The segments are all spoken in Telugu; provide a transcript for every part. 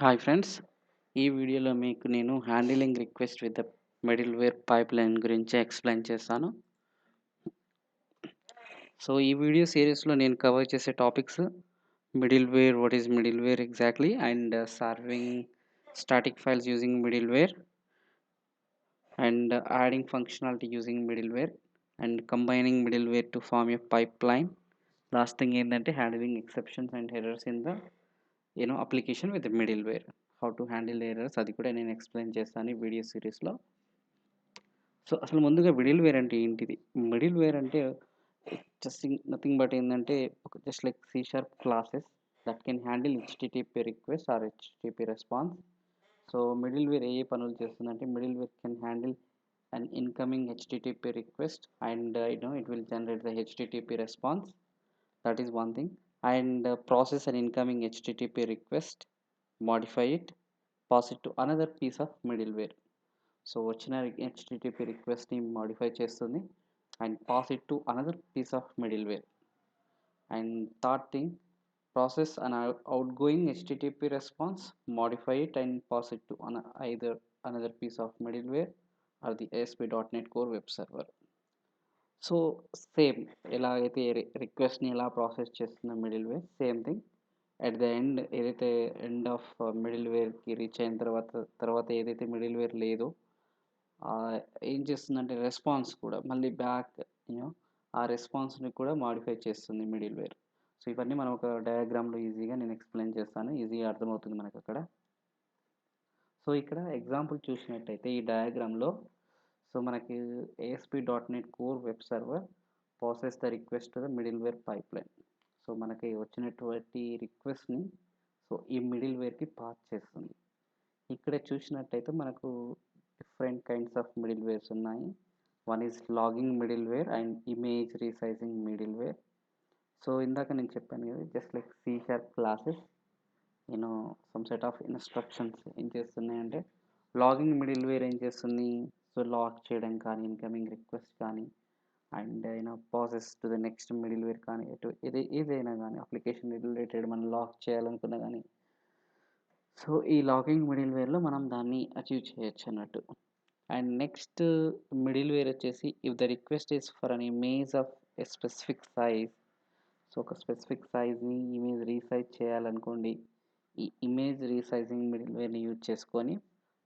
Hi friends. ఈ వీడియోలో మీకు నేను handling request with the middleware pipeline గురించి ఎక్స్‌ప్లెయిన్ చేస్తాను. సో, ఈ వీడియో సీరీస్‌లో నేను కవర్ చేసే topics middleware, what is middleware exactly and serving static files using middleware and adding functionality using middleware and combining middleware to form a pipeline. Last thing ఏంటంటే handling exceptions and errors in the application with middleware. How to handle errors అది కూడా నేను ఎక్స్‌ప్లెయిన్ చేస్తాను ఈ వీడియో సీరీస్‌లో. సో, అసలు ముందుగా మిడిల్‌వేర్ అంటే ఏంటిది? మిడిల్‌వేర్ అంటే నథింగ్ బట్ ఏందంటే just like C sharp classes that can handle HTTP request or HTTP response. So, middleware ఏ పనులు చేస్తుందంటే middleware can handle an incoming HTTP request and it will generate the HTTP response. That is one thing. And process an incoming HTTP request, modify it, pass it to another piece of middleware. So వచ్చిన హెచ్టిటిపి రిక్వెస్ట్ని మాడిఫై చేస్తుంది and pass it to another piece of middleware. And third thing, process an outgoing HTTP response, modify it and pass it to either another piece of middleware or the ASP.NET Core web server. So same ఎలా అయితే రిక్వెస్ట్ని ఎలా ప్రాసెస్ చేస్తున్న middleware, same thing at the end ఏదైతే ఎండ్ ఆఫ్ మిడిల్వేర్కి రీచ్ అయిన తర్వాత ఏదైతే మిడిల్వేర్ లేదో ఏం చేస్తుందంటే రెస్పాన్స్ కూడా మళ్ళీ బ్యాక్ యూనో ఆ రెస్పాన్స్ని కూడా మాడిఫై చేస్తుంది మిడిల్వేర్. సో ఇవన్నీ మనం ఒక డయాగ్రామ్లో ఈజీగా నేను ఎక్స్ప్లెయిన్ చేస్తాను, ఈజీగా అర్థమవుతుంది మనకు అక్కడ. సో ఇక్కడ ఎగ్జాంపుల్ చూసినట్టయితే ఈ డయాగ్రామ్లో సో మనకి ASP.NET Core web server process the request to the middleware pipeline. So మనకి వచ్చినటువంటి రిక్వెస్ట్ని సో ఈ మిడిల్వేర్కి పాస్ చేస్తుంది. ఇక్కడ చూసినట్టయితే మనకు డిఫరెంట్ కైండ్స్ ఆఫ్ మిడిల్వేర్స్ ఉన్నాయి. One is logging middleware and image resizing middleware. So ఇందాక నేను చెప్పాను కదా, just like C sharp classes you know some set of instructions ఏం చేస్తున్నాయంటే లాగింగ్ మిడిల్వేర్ ఏం చేస్తుంది, సో లాక్ చేయడం కానీ ఇన్కమింగ్ రిక్వెస్ట్ కానీ and process to the next middleware కానీ ఏదైనా కానీ అప్లికేషన్ రిలేటెడ్ మనం లాక్ చేయాలనుకున్నా కానీ సో ఈ లాగింగ్ మిడిల్వేర్లో మనం దాన్ని అచీవ్ చేయొచ్చు అన్నట్టు. అండ్ నెక్స్ట్ మిడిల్వేర్ వచ్చేసి if the request is for an image of a specific size. So ఒక స్పెసిఫిక్ సైజ్ని ఇమేజ్ రీసైజ్ చేయాలనుకోండి, ఈ ఇమేజ్ రీసైజింగ్ మిడిల్వేర్ని యూజ్ చేసుకొని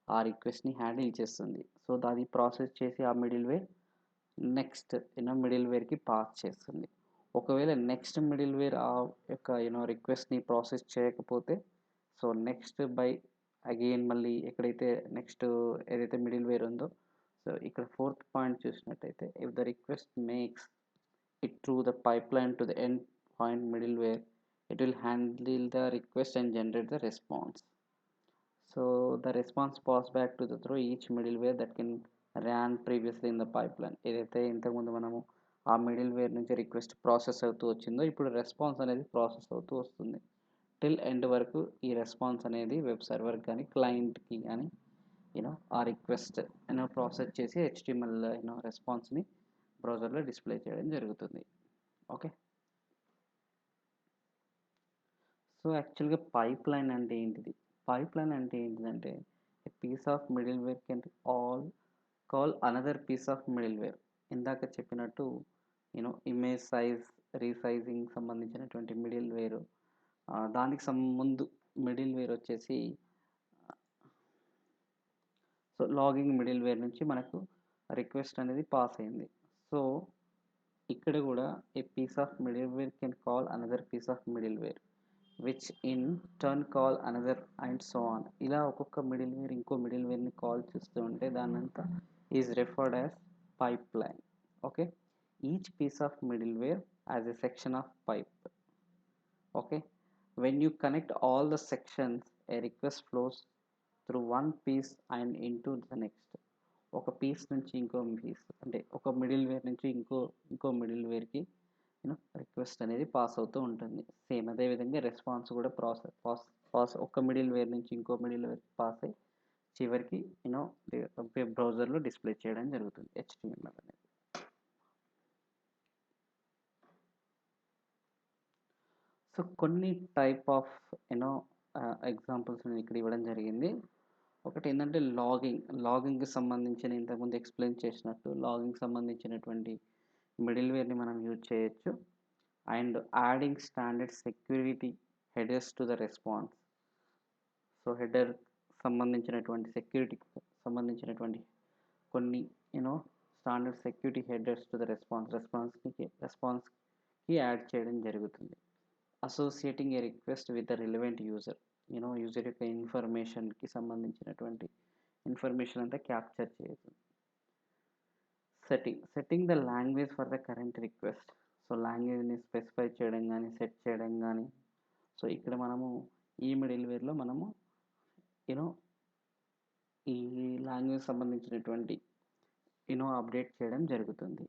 ఆ రిక్వెస్ట్ని హ్యాండిల్ చేస్తుంది. సో దాన్ని ప్రాసెస్ చేసి ఆ మిడిల్వేర్ నెక్స్ట్ మిడిల్వేర్కి పాస్ చేస్తుంది. ఒకవేళ నెక్స్ట్ మిడిల్వేర్ ఆ యొక్క రిక్వెస్ట్ని ప్రాసెస్ చేయకపోతే సో నెక్స్ట్ బై అగైన్ మళ్ళీ ఎక్కడైతే నెక్స్ట్ ఏదైతే మిడిల్వేర్ ఉందో సో ఇక్కడ ఫోర్త్ పాయింట్ చూసినట్టయితే if the request makes it through the pipeline to the end point middleware, it will handle the request and generate the response. So the response pass back to the through each middleware that can ran previously in the pipeline. ఏదైతే ఇంతకుముందు మనము ఆ మిడిల్వేర్ నుంచి రిక్వెస్ట్ ప్రాసెస్ అవుతూ వచ్చిందో ఇప్పుడు రెస్పాన్స్ అనేది ప్రాసెస్ అవుతూ వస్తుంది. టిల్ ఎండ్ వరకు ఈ రెస్పాన్స్ అనేది వెబ్ సర్వర్ కానీ క్లయింట్కి కానీ ఆ రిక్వెస్ట్ ప్రాసెస్ చేసి HTML రెస్పాన్స్ని బ్రౌజర్లో డిస్ప్లే చేయడం జరుగుతుంది. ఓకే. సో యాక్చువల్గా పైప్లైన్ అంటే ఏంటిది? పైప్లైన్ అంటే ఏంటిదంటే piece of middleware can call another piece of middleware. ఇందాక చెప్పినట్టు ఇమేజ్ సైజ్ రీసైజింగ్ సంబంధించినటువంటి మిడిల్వేర్, దానికి ముందు మిడిల్వేర్ వచ్చేసి సో లాగింగ్ మిడిల్వేర్ నుంచి మనకు రిక్వెస్ట్ అనేది పాస్ అయింది. సో ఇక్కడ కూడా a piece of middleware can call another piece of middleware which in turn call another and so on. ఇలా ఒక్కొక్క మిడిల్వేర్ ఇంకో మిడిల్వేర్ని కాల్ చేస్తూ ఉంటే దాన్నంతా is referred as pipeline. Okay, each piece of middleware as a section of pipe. Okay, when you connect all the sections a request flows through one piece and into the next. ఒక పీస్ నుంచి ఇంకో పీస్ అంటే ఒక మిడిల్వేర్ నుంచి ఇంకో మిడిల్వేర్కి రిక్వెస్ట్ అనేది పాస్ అవుతూ ఉంటుంది. సేమ్ అదేవిధంగా రెస్పాన్స్ కూడా పాస్ ఒక మిడిల్వేర్ నుంచి ఇంకో మిడిల్వేర్కి పాస్ అయ్యి చివరికి వెబ్ బ్రౌజర్లో డిస్ప్లే చేయడం జరుగుతుంది HTML అనేది. సో కొన్ని టైప్ ఆఫ్ ఎగ్జాంపుల్స్ నేను ఇక్కడ ఇవ్వడం జరిగింది. ఒకటి ఏంటంటే లాగింగ్కి సంబంధించిన ఇంతకుముందు ఎక్స్ప్లెయిన్ చేసినట్టు లాగింగ్ సంబంధించినటువంటి మిడిల్వేర్ని మనం యూజ్ చేయొచ్చు. And adding standard security headers to the response. So header సంబంధించినటువంటి సెక్యూరిటీకి సంబంధించినటువంటి కొన్ని standard security headers to the రెస్పాన్స్కి యాడ్ చేయడం జరుగుతుంది. Associating a request with the relevant user. User యొక్క ఇన్ఫర్మేషన్కి సంబంధించినటువంటి ఇన్ఫర్మేషన్ అంతా క్యాప్చర్ చేస్తుంది. Setting the language for the current request. So లాంగ్వేజ్ని స్పెసిఫై చేయడం కానీ సెట్ చేయడం కానీ. సో ఇక్కడ మనము ఈ మిడిల్వేర్లో మనము ఈ లాంగ్వేజ్ సంబంధించినటువంటి అప్డేట్ చేయడం జరుగుతుంది.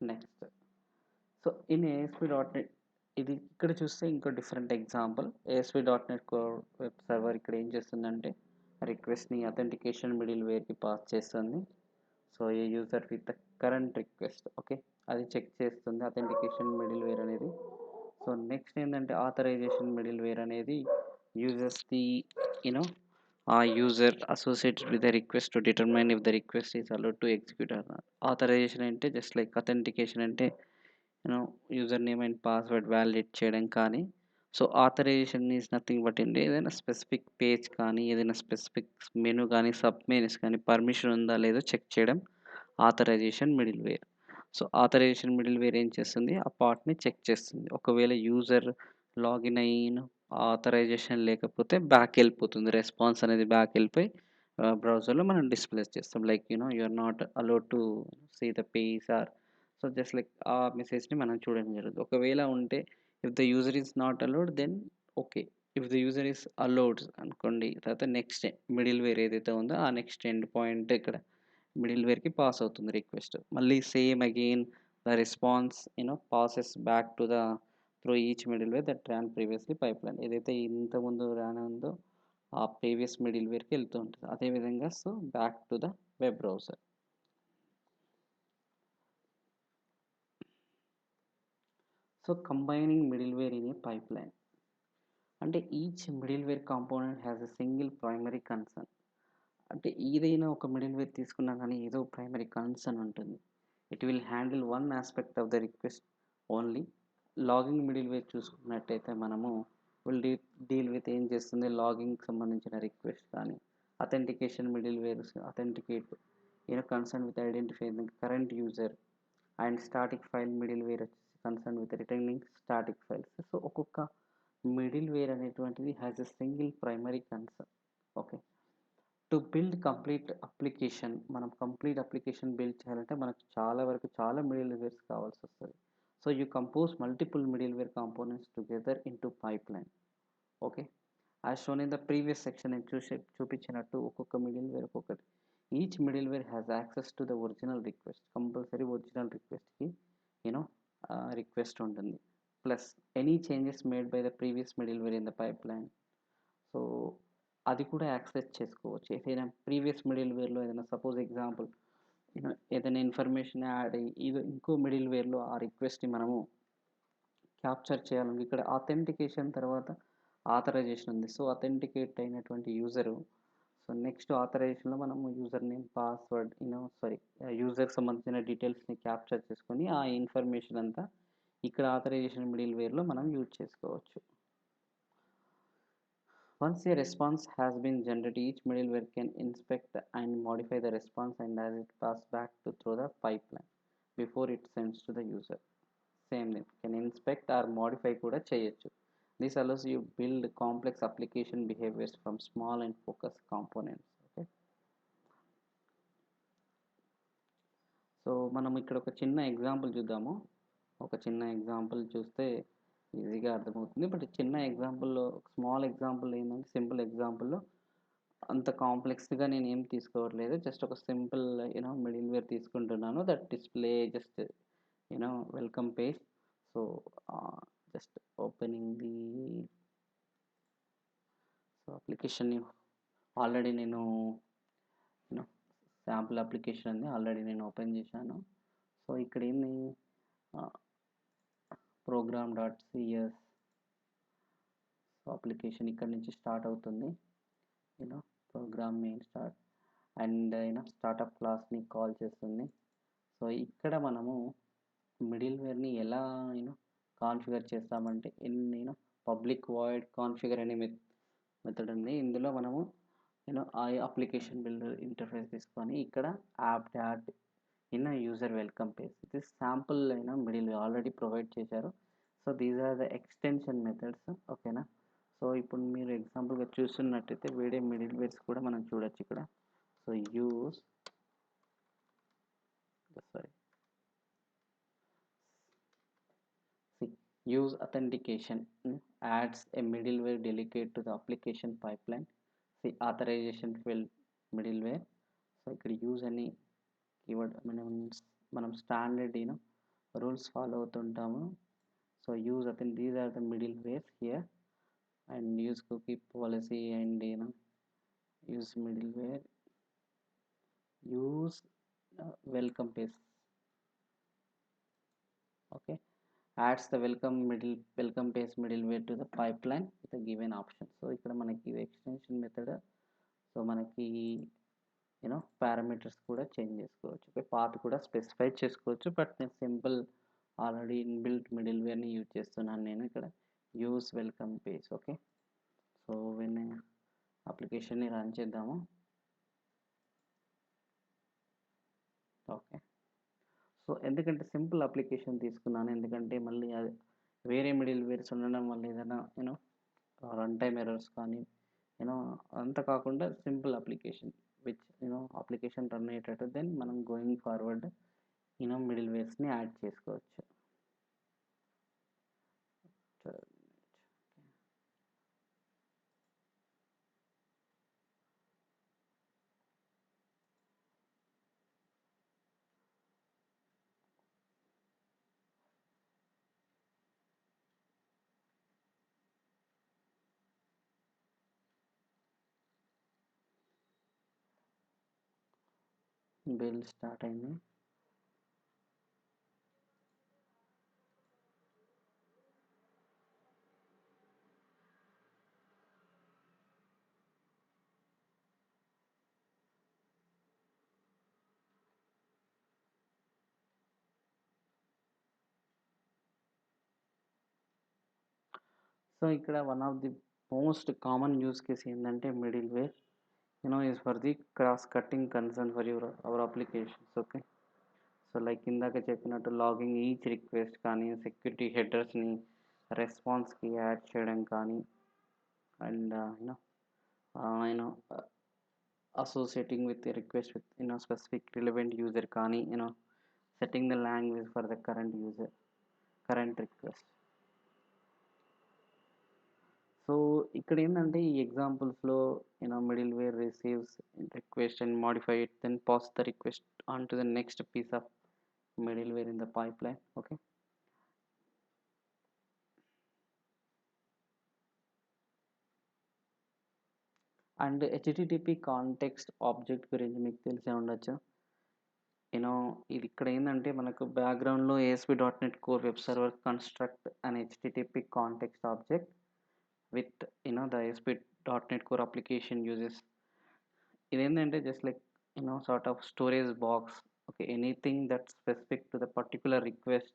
నెక్స్ట్, సో ఇన్ ASP.NET ఇది ఇక్కడ చూస్తే ఇంకో different example. ASP.NET core web server ఇక్కడ ఏం చేస్తుందంటే రిక్వెస్ట్ని అథెంటికేషన్ మిడిల్వేర్కి పాస్ చేస్తుంది. సో ఏ user with the current request, okay, అది చెక్ చేస్తుంది అథెంటికేషన్ మిడిల్వేర్ అనేది. సో నెక్స్ట్ ఏంటంటే ఆథరైజేషన్ మిడిల్వేర్ అనేది యూజర్స్ ది ఆ user associated with the request to determine if the request is allowed to execute or not. Authorization అంటే జస్ట్ లైక్ అథెంటికేషన్ అంటే user name and password validate చేయడం కానీ. So authorization is nothing but ఏంటి, ఏదైనా స్పెసిఫిక్ పేజ్ కానీ ఏదైనా స్పెసిఫిక్ మెనూ కానీ సబ్ మెనూస్ కానీ పర్మిషన్ ఉందా లేదో చెక్ చేయడం authorization middleware. So authorization middleware ఏం చేస్తుంది, ఆ పార్ట్ని చెక్ చేస్తుంది. ఒకవేళ యూజర్ లాగిన్ అయిన ఆథరైజేషన్ లేకపోతే బ్యాక్ వెళ్ళిపోతుంది, రెస్పాన్స్ అనేది బ్యాక్ వెళ్ళిపోయి బ్రౌజర్లో మనం డిస్ప్లే చేస్తాం like you're not allowed to see the page or. So just like ఆ మెసేజ్ని మనం చూడడం జరుగుతుంది. ఒకవేళ ఉంటే if the user is not allowed then okay, if the user is allowed అనుకోండి, తర్వాత నెక్స్ట్ మిడిల్వేర్ ఏదైతే ఉందో ఆ నెక్స్ట్ ఎండ్ పాయింట్ ఇక్కడ మిడిల్వేర్కి పాస్ అవుతుంది రిక్వెస్ట్. మళ్ళీ same again the response passes back to the through each middleware that ran previously pipeline. ఏదైతే ఇంతకుముందు ర్యాన్ ఉందో ఆ ప్రీవియస్ మిడిల్వేర్కి వెళ్తూ ఉంటుంది. అదేవిధంగా so back to the web browser. So combining middleware in a pipeline అంటే each middleware component has a single primary concern. అంటే ఏదైనా ఒక మిడిల్వేర్ తీసుకున్నా కానీ ఏదో ప్రైమరీ కన్సర్న్ ఉంటుంది. It will handle one aspect of the request only. Logging middleware చూసుకున్నట్టయితే మనము విల్ డీల్ విత్ ఏం చేస్తుంది, లాగింగ్కి సంబంధించిన రిక్వెస్ట్ కానీ. Authentication middlewares authenticate concern with identify the current user. And static file middleware వచ్చేసి concern with returning static files. So ఒక్కొక్క మిడిల్వేర్ అనేటువంటిది has a single primary concern. Okay, to build complete application, మనం కంప్లీట్ అప్లికేషన్ బిల్డ్ చేయాలంటే మనకు చాలా మిడిల్వేర్స్ కావాల్సి వస్తుంది. So you compose multiple middleware components together into pipeline. Okay, as shown in the previous section నేను చూపించినట్టు ఒక్కొక్క మిడిల్వేర్ ఒక్కొక్కటి. Each middleware has access to the original request. Compulsory original రిక్వెస్ట్కి రిక్వెస్ట్ ఉంటుంది. Plus any changes made by the previous middleware in the pipeline. So అది కూడా యాక్సెస్ చేసుకోవచ్చు. ఏదైనా ప్రీవియస్ మిడిల్వేర్లో ఏదైనా సపోజ్ ఎగ్జాంపుల్ ఏదైనా ఇన్ఫర్మేషన్ యాడ్ అయ్యి ఇది ఇంకో మిడిల్వేర్లో ఆ రిక్వెస్ట్ని మనము క్యాప్చర్ చేయాలని ఇక్కడ ఆథెంటికేషన్ తర్వాత ఆథరైజేషన్ ఉంది. సో అథెంటికేట్ అయినటువంటి యూజరు, సో నెక్స్ట్ ఆథరైజేషన్లో మనము యూజర్ నేమ్ పాస్వర్డ్ యూజర్కి సంబంధించిన డీటెయిల్స్ని క్యాప్చర్ చేసుకొని ఆ ఇన్ఫర్మేషన్ అంతా ఇక్కడ ఆథరైజేషన్ మిడిల్వేర్లో మనం యూజ్ చేసుకోవచ్చు. Once a response has been generated, each middleware can inspect and modify the response and as it passes back through the pipeline before it sends to the user. Same thing, can inspect or modify kuda cheyochu. This allows you build complex application behaviors from small and focused components. Okay. So మనం ఇక్కడ ఒక చిన్న ఎగ్జాంపుల్ చూద్దాము. ఒక చిన్న ఎగ్జాంపుల్ చూస్తే ఈజీగా అర్థమవుతుంది. బట్ చిన్న ఎగ్జాంపుల్లో స్మాల్ ఎగ్జాంపుల్ ఏంటంటే సింపుల్ ఎగ్జాంపుల్లో అంత కాంప్లెక్స్గా నేను ఏం తీసుకోవట్లేదు. జస్ట్ ఒక సింపుల్ మిడిల్వేర్ తీసుకుంటున్నాను. That display just welcome page. So just opening the application. Already నేను శాంపుల్ అప్లికేషన్ ఉంది ఆల్రెడీ నేను ఓపెన్ చేశాను. సో ఇక్కడ ఏంది program.cs అప్లికేషన్ ఇక్కడ నుంచి స్టార్ట్ అవుతుంది. You know program main start and startup క్లాస్ని కాల్ చేస్తుంది. సో ఇక్కడ మనము మిడిల్వేర్ని ఎలా కాన్ఫిగర్ చేస్తామంటే పబ్లిక్ వాయిడ్ కాన్ఫిగర్ అనే మెథడ్ ఉంది. ఇందులో మనము ఆ అప్లికేషన్ బిల్డర్ ఇంటర్ఫేస్ తీసుకొని ఇక్కడ app dot user welcome page this sample middle already provide చేశారు. So these are the extension methods. ఓకేనా. సో ఇప్పుడు మీరు ఎగ్జాంపుల్గా చూస్తున్నట్టయితే వేరే మిడిల్ వేర్స్ కూడా మనం చూడొచ్చు ఇక్కడ. So use authentication adds a middleware delegate to the application pipeline. See authorization field middleware. So ఇక్కడ యూజ్ అని కీవర్డ్ మనం స్టాండర్డ్ రూల్స్ ఫాలో అవుతుంటాము. So use these are the middlewares here and use cookie policy and use middleware use welcome page. Okay, adds the welcome page middleware to the pipeline with a given option. So ఇక్కడ మనకి ఎక్స్టెన్షన్ మెథడ్. సో మనకి పారామీటర్స్ కూడా చేంజ్ చేసుకోవచ్చు. ఓకే, పాత్ కూడా స్పెసిఫై చేసుకోవచ్చు. బట్ నేను సింపుల్ ఆల్రెడీ ఇన్బిల్ట్ మిడిల్వేర్ని యూజ్ చేస్తున్నాను నేను ఇక్కడ. Use welcome page. Okay, so when అప్లికేషన్ని రన్ చేద్దాము. ఓకే, సో ఎందుకంటే సింపుల్ అప్లికేషన్ తీసుకున్నాను, ఎందుకంటే మళ్ళీ అది వేరే మిడిల్ వేర్స్ ఉండడం వల్ల ఏదైనా రన్ టైమ్ ఎర్రర్స్ కానీ అంత కాకుండా simple application which application run అయ్యేటట్టు దెన్ మనం గోయింగ్ ఫార్వర్డ్ మిడిల్ వేర్స్ని యాడ్ చేసుకోవచ్చు. బిల్ స్టార్ట్ అయింది. సో ఇక్కడ one of the most common use case ఏంటంటే middleware is for the cross cutting concern for our applications. Okay, so like ఇందాక చెప్పినట్టు లాగింగ్ ఈచ్ రిక్వెస్ట్ కానీ సెక్యూరిటీ హెడర్స్ని రెస్పాన్స్కి యాడ్ చేయడం కానీ and associating with request with specific relevant user కానీ setting the language for the current request. So ఇక్కడ ఏంటంటే ఈ ఎగ్జాంపుల్స్లో middleware receives request and modify it then pass the request on to the next piece of middleware in the pipeline. Okay, and http context object గురించి మీకు తెలిసే ఉండొచ్చు. ఇది ఇక్కడ ఏంటంటే మనకు బ్యాక్గ్రౌండ్లో ASP.NET Core web server construct and http context object with the ASP.NET Core application uses. ఇదేంటంటే just like sort of storage box. Okay, anything that's specific to the particular request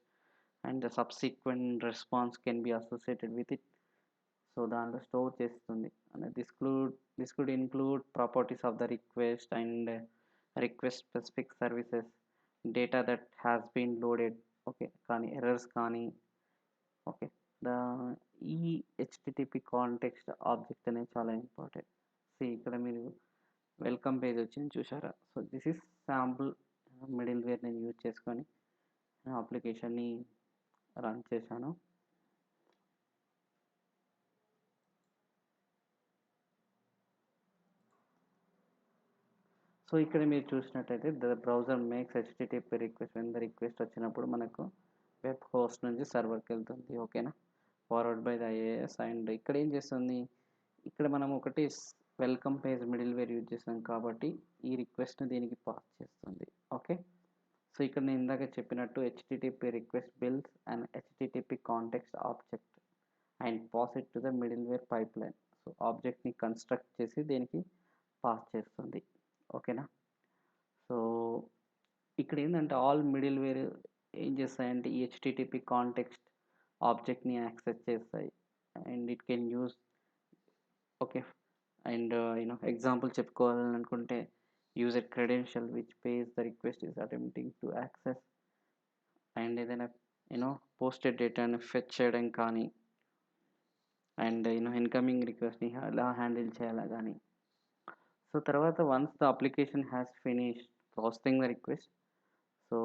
and the subsequent response can be associated with it. So దాంట్లో స్టోర్ చేస్తుంది. This could include properties of the request and request specific services data that has been loaded. Okay, కానీ ఎర్రర్స్ కానీ. ఓకే, ఈ హెచ్టిటిపి కాంటెక్స్ట్ ఆబ్జెక్ట్ అనేది చాలా ఇంపార్టెంట్. సో ఇక్కడ మీరు వెల్కమ్ పేజ్ వచ్చింది చూసారా. So this is sample middleware నేను యూజ్ చేసుకొని అప్లికేషన్ని రన్ చేశాను. సో ఇక్కడ మీరు చూసినట్టయితే the browser makes HTTP request when the request వచ్చినప్పుడు మనకు వెబ్ హోస్ట్ నుంచి సర్వర్కి వెళ్తుంది. ఓకేనా, forward by the IIS. And ఇక్కడ ఏం చేస్తుంది, ఇక్కడ మనం ఒకటి వెల్కమ్ పేజ్ మిడిల్వేర్ యూజ్ చేస్తాం కాబట్టి ఈ రిక్వెస్ట్ని దీనికి పాస్ చేస్తుంది. ఓకే, సో సో ఇక్కడ నేను ఇందాక చెప్పినట్టు HTTP request builds and HTTP context object and pass it to the middleware pipeline. So ఆబ్జెక్ట్ని కన్స్ట్రక్ట్ చేసి దీనికి పాస్ చేస్తుంది. ఓకేనా. సో ఇక్కడ ఏంటంటే ఆల్ మిడిల్వేర్ ఏం చేస్తాయంటే ఈ హెచ్టిటిపి కాంటెక్స్ట్ ఆబ్జెక్ట్ని యాక్సెస్ చేస్తాయి and it can use. Okay. And example చెప్పుకోవాలని అనుకుంటే user credential which page the request is attempting to access and ఏదైనా పోస్టెడ్ డేటాను ఫెచ్ చేయడం కానీ అండ్ ఇన్కమింగ్ రిక్వెస్ట్ని ఎలా హ్యాండిల్ చేయాలా కానీ. సో తర్వాత once the application has finish processing the request, so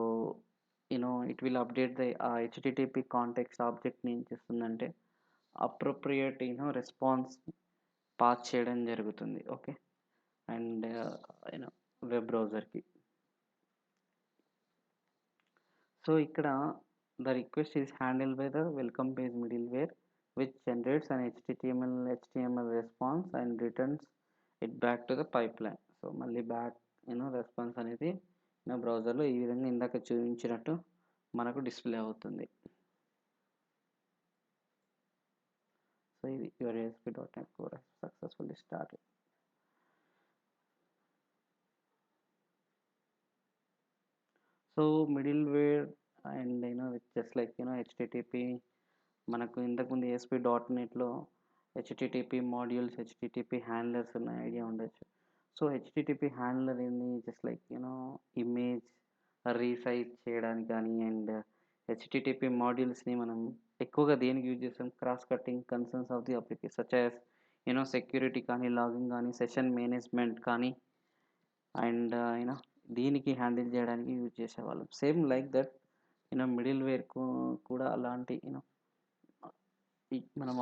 it will update the HTTP context ఆబ్జెక్ట్ని ఏం చేస్తుందంటే అప్రోప్రియేట్ రెస్పాన్స్ పాస్ చేయడం జరుగుతుంది. ఓకే. అండ్ వెబ్ బ్రౌజర్కి. సో ఇక్కడ the request is handle by the welcome page middleware which generates an HTML response and returns it back to the pipeline. So మళ్ళీ బ్యాక్ రెస్పాన్స్ అనేది బ్రౌజర్లో ఈ విధంగా ఇందాక చూపించినట్టు మనకు డిస్ప్లే అవుతుంది. సో ఇది your ASP.NET Core successfully started. So middleware and just like HTTP మనకు ఇంతకుముందు ASP.NETలో హెచ్టిటిపి మాడ్యూల్స్, హెచ్టిటిపి హ్యాండ్లర్స్ ఉన్న ఐడియా ఉండొచ్చు. సో హెచ్టిటిపి హ్యాండ్లర్ ఏంది, జస్ట్ లైక్ ఇమేజ్ రీసైజ్ చేయడానికి కానీ అండ్ హెచ్టిటిపి మాడ్యూల్స్ని మనం ఎక్కువగా దేనికి యూజ్ చేస్తాం, cross cutting concerns of the application such as security కానీ, లాగింగ్ కానీ, సెషన్ మేనేజ్మెంట్ కానీ అండ్ దీనికి హ్యాండిల్ చేయడానికి యూజ్ చేసేవాళ్ళం. సేమ్ లైక్ దట్ మిడిల్వేర్ కూడా అలాంటి మనం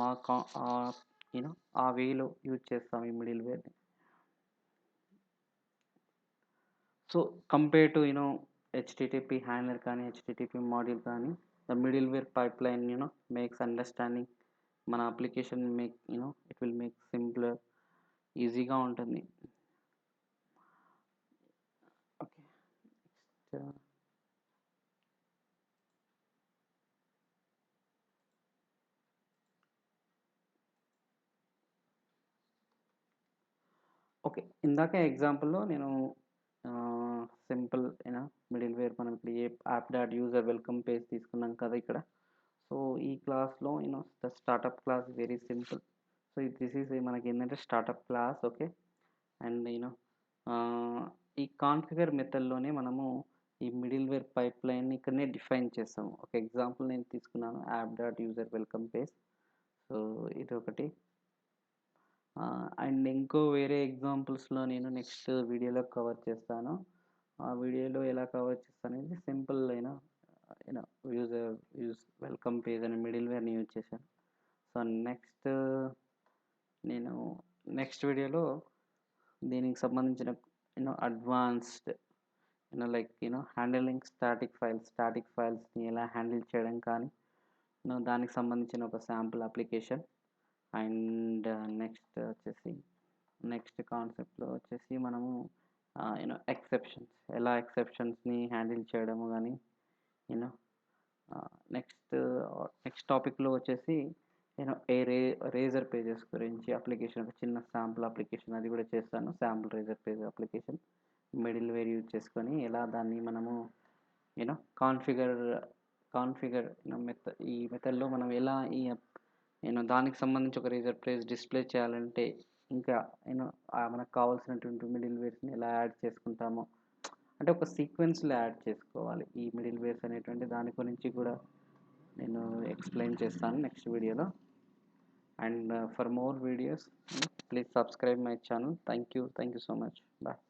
ఆ వేలో యూజ్ చేస్తాం ఈ మిడిల్వేర్ని. So compare to HTTP handler కానీ, హెచ్టిటిపి మాడ్యూల్ కానీ, the middleware pipeline makes understanding మన application it will make simpler, ఈజీగా ఉంటుంది. ఓకే. ఓకే. ఇందాక ఎగ్జాంపుల్‌లో నేను సింపుల్ మిడిల్వేర్ మనం ఇప్పుడు app dot user welcome page తీసుకున్నాం కదా ఇక్కడ. సో ఈ క్లాస్‌లో the startup class very simple. So this is మనకి ఏంటంటే స్టార్టప్ క్లాస్. ఓకే. అండ్ ఈ కాన్ఫిగర్ మెథడ్‌లోనే మనము ఈ మిడిల్వేర్ పైప్లైన్ ఇక్కడనే డిఫైన్ చేస్తాము. ఒక ఎగ్జాంపుల్ నేను తీసుకున్నాను, app dot user welcome page. So ఇది ఒకటి. అండ్ ఇంకో వేరే ఎగ్జాంపుల్స్లో నేను నెక్స్ట్ వీడియోలో కవర్ చేస్తాను. ఆ వీడియోలో ఎలా కవర్ చేస్తాను అనేది సింపుల్ యూజ్ వెల్కమ్ పేజ్ అనే మిడిల్వేర్ని యూజ్ చేశాను. సో నేను నెక్స్ట్ వీడియోలో దీనికి సంబంధించిన అడ్వాన్స్డ్ లైక్ హ్యాండిలింగ్ స్టాటిక్ ఫైల్స్ని ఎలా హ్యాండిల్ చేయడం కానీ దానికి సంబంధించిన ఒక శాంపుల్ అప్లికేషన్ అండ్ నెక్స్ట్ కాన్సెప్ట్లో వచ్చేసి మనము ఎలా ఎక్సెప్షన్స్ని హ్యాండిల్ చేయడము కానీ నెక్స్ట్ టాపిక్లో వచ్చేసి రేజర్ పేజెస్ గురించి అప్లికేషన్, ఒక చిన్న శాంపుల్ అప్లికేషన్ అది కూడా చేస్తాను. Sample razor page application middleware use చేసుకొని ఎలా దాన్ని మనము కాన్ఫిగర్ ఈ మెథడ్లో మనం ఎలా దానికి సంబంధించి ఒక రేజర్ పేజ్ డిస్ప్లే చేయాలంటే ఇంకా మనకు కావాల్సినటువంటి మిడిల్వేర్స్ని ఎలా యాడ్ చేసుకుంటామో, అంటే ఒక సీక్వెన్స్లో యాడ్ చేసుకోవాలి ఈ మిడిల్వేర్స్ అనేటువంటి దాని గురించి కూడా నేను ఎక్స్ప్లెయిన్ చేస్తాను నెక్స్ట్ వీడియోలో. And for more videos please subscribe my channel. Thank you so much. Bye.